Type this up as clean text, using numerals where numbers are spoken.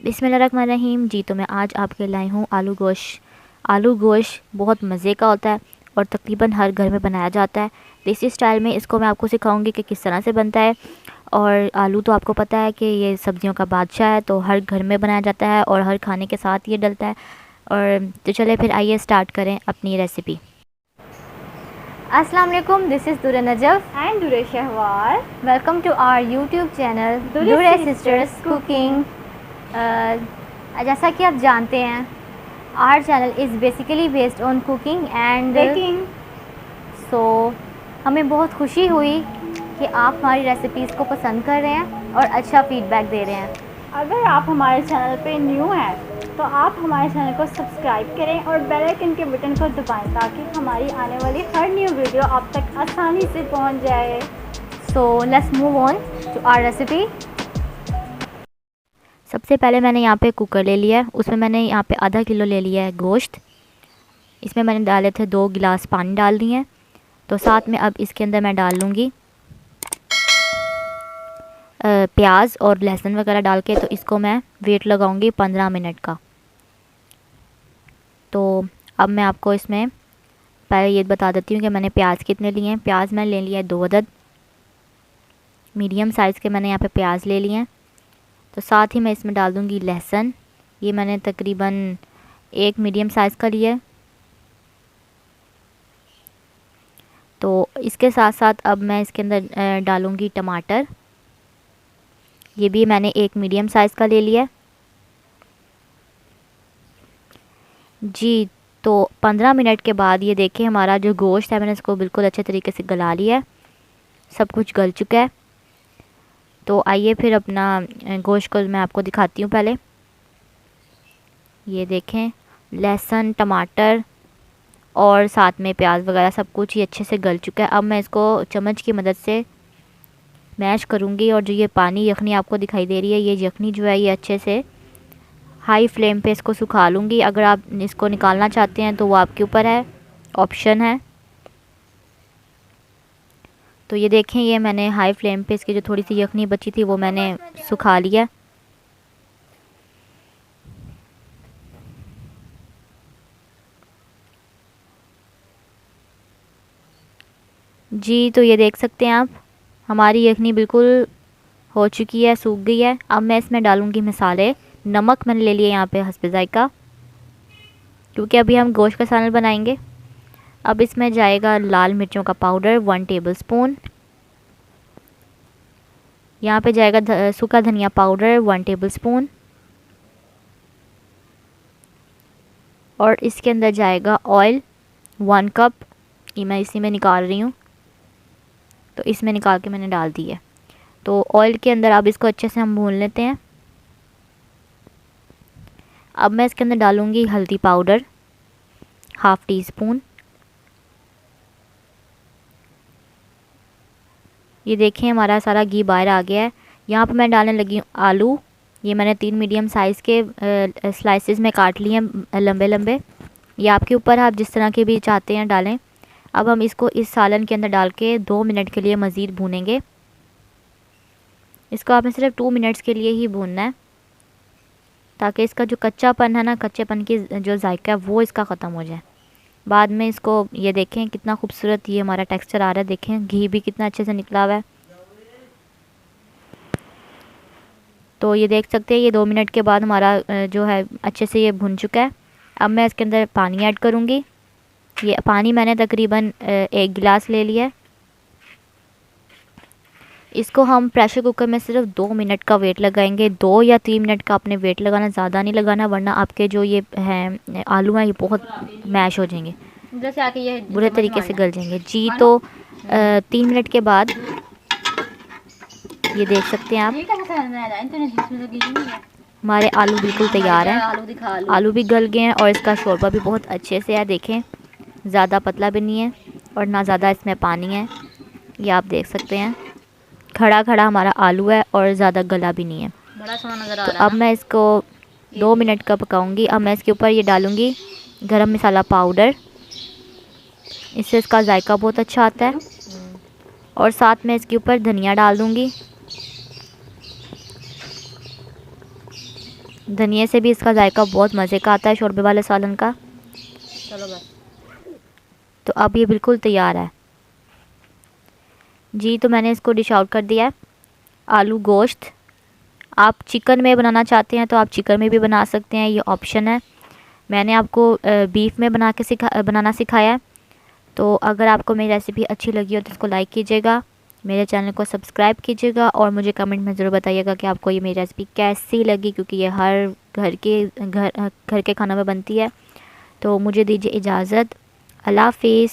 बिस्मिल्लाहिर्रहमानिर्रहीम। जी तो मैं आज आपके लाई हूँ आलू गोश्त। आलू गोश्त बहुत मज़े का होता है और तकरीबन हर घर में बनाया जाता है देसी स्टाइल में। इसको मैं आपको सिखाऊंगी कि किस तरह से बनता है। और आलू तो आपको पता है कि ये सब्ज़ियों का बादशाह है, तो हर घर में बनाया जाता है और हर खाने के साथ ये डलता है। और तो चले फिर आइए स्टार्ट करें अपनी रेसिपी। अस्सलाम वालेकुम, this is Durre Najaf and Durre Shahwar. Welcome to our YouTube channel Durre sisters cooking. जैसा कि आप जानते हैं, our channel is basically based on cooking and baking. So हमें बहुत खुशी हुई कि आप हमारी रेसिपीज़ को पसंद कर रहे हैं और अच्छा फीडबैक दे रहे हैं। अगर आप हमारे चैनल पे न्यू हैं तो आप हमारे चैनल को सब्सक्राइब करें और बेल आइकन के बटन को दबाएं ताकि हमारी आने वाली हर न्यू वीडियो आप तक आसानी से पहुंच जाए। So let's move on to our recipe. सबसे पहले मैंने यहाँ पे कुकर ले लिया है, उसमें मैंने यहाँ पे आधा किलो ले लिया है गोश्त। इसमें मैंने डाले थे 2 गिलास पानी डाल दिए हैं। तो साथ में अब इसके अंदर मैं डाल लूँगी प्याज और लहसुन वगैरह डाल के। तो इसको मैं वेट लगाऊंगी 15 मिनट का। तो अब मैं आपको इसमें पहले ये बता देती हूँ कि मैंने प्याज कितने लिए हैं। प्याज मैंने ले लिया है 2 अदद, मीडियम साइज़ के मैंने यहाँ पे प्याज ले लिए हैं। तो साथ ही मैं इसमें डाल दूँगी लहसुन। ये मैंने तकरीबन 1 मीडियम साइज़ का लिया है। तो इसके साथ साथ अब मैं इसके अंदर डालूँगी टमाटर। ये भी मैंने 1 मीडियम साइज़ का ले लिया। जी तो 15 मिनट के बाद ये देखिए हमारा जो गोश्त है, मैंने इसको बिल्कुल अच्छे तरीके से गला लिया है, सब कुछ गल चुका है। तो आइए फिर अपना गोश्त को मैं आपको दिखाती हूँ। पहले ये देखें, लहसुन, टमाटर और साथ में प्याज वगैरह सब कुछ ही अच्छे से गल चुका है। अब मैं इसको चम्मच की मदद से मैश करूँगी और जो ये पानी यखनी आपको दिखाई दे रही है, ये यखनी जो है ये अच्छे से हाई फ्लेम पे इसको सुखा लूँगी। अगर आप इसको निकालना चाहते हैं तो वो आपके ऊपर है, ऑप्शन है। तो ये देखें, ये मैंने हाई फ्लेम पे इसकी जो थोड़ी सी यखनी बची थी वो मैंने सुखा लिया। जी तो ये देख सकते हैं आप, हमारी यखनी बिल्कुल हो चुकी है, सूख गई है। अब मैं इसमें डालूँगी मसाले। नमक मैंने ले लिया यहाँ पे हस्बे ज़ायक़ा, क्योंकि अभी हम गोश्त का सालन बनाएंगे। अब इसमें जाएगा लाल मिर्चों का पाउडर 1 टेबलस्पून। यहाँ पे जाएगा सूखा धनिया पाउडर 1 टेबलस्पून। और इसके अंदर जाएगा ऑयल 1 कप। ये मैं इसी में निकाल रही हूँ, तो इसमें निकाल के मैंने डाल दी है। तो ऑयल के अंदर अब इसको अच्छे से हम भून लेते हैं। अब मैं इसके अंदर डालूँगी हल्दी पाउडर 1/2 टीस्पून। ये देखें हमारा सारा घी बाहर आ गया है। यहाँ पर मैं डालने लगी हूँ आलू। ये मैंने 3 मीडियम साइज़ के स्लाइसेस में काट लिए हैं, लंबे लंबे। ये आपके ऊपर है, आप जिस तरह के भी चाहते हैं डालें। अब हम इसको इस सालन के अंदर डाल के 2 मिनट के लिए मज़ीद भूनेंगे। इसको आपने सिर्फ 2 मिनट्स के लिए ही भूनना है, ताकि इसका जो कच्चापन है ना, कच्चेपन की जो जायका है वो इसका ख़त्म हो जाए। बाद में इसको ये देखें कितना खूबसूरत ये हमारा टेक्सचर आ रहा है। देखें घी भी कितना अच्छे से निकला हुआ है। तो ये देख सकते हैं, ये 2 मिनट के बाद हमारा जो है अच्छे से ये भुन चुका है। अब मैं इसके अंदर पानी ऐड करूँगी। ये पानी मैंने तकरीबन 1 गिलास ले लिया है। इसको हम प्रेशर कुकर में सिर्फ 2 मिनट का वेट लगाएंगे। 2 या 3 मिनट का आपने वेट लगाना, ज़्यादा नहीं लगाना, वरना आपके जो ये हैं आलू हैं ये बहुत मैश हो जाएंगे, जैसे आके ये बुरे तरीके से गल जाएंगे। जी तो 3 मिनट के बाद ये देख सकते हैं आप, हमारे आलू बिल्कुल तैयार हैं। आलू भी गल गए हैं और इसका शोरबा भी बहुत अच्छे से है। देखें ज़्यादा पतला भी नहीं है और ना ज़्यादा इसमें पानी है। ये आप देख सकते हैं, खड़ा खड़ा हमारा आलू है और ज़्यादा गला भी नहीं है। बड़ा सोना नज़र आ तो रहा है। अब मैं इसको 2 मिनट का पकाऊंगी। अब मैं इसके ऊपर ये डालूँगी गरम मसाला पाउडर, इससे इसका जायका बहुत अच्छा आता है। और साथ में इसके ऊपर धनिया डाल दूँगी। धनिया से भी इसका जायका बहुत मज़े का आता है शोरबे वाले सालन का। चलो बस, तो अब ये बिल्कुल तैयार है जी। तो मैंने इसको डिश आउट कर दिया है। आलू गोश्त आप चिकन में बनाना चाहते हैं तो आप चिकन में भी बना सकते हैं, ये ऑप्शन है। मैंने आपको बीफ में बनाना सिखाया है। तो अगर आपको मेरी रेसिपी अच्छी लगी हो तो इसको लाइक कीजिएगा, मेरे चैनल को सब्सक्राइब कीजिएगा और मुझे कमेंट में ज़रूर बताइएगा कि आपको ये मेरी रेसिपी कैसी लगी, क्योंकि ये हर घर के खानों में बनती है। तो मुझे दीजिए इजाज़त। अल्लाह हाफ़िज़।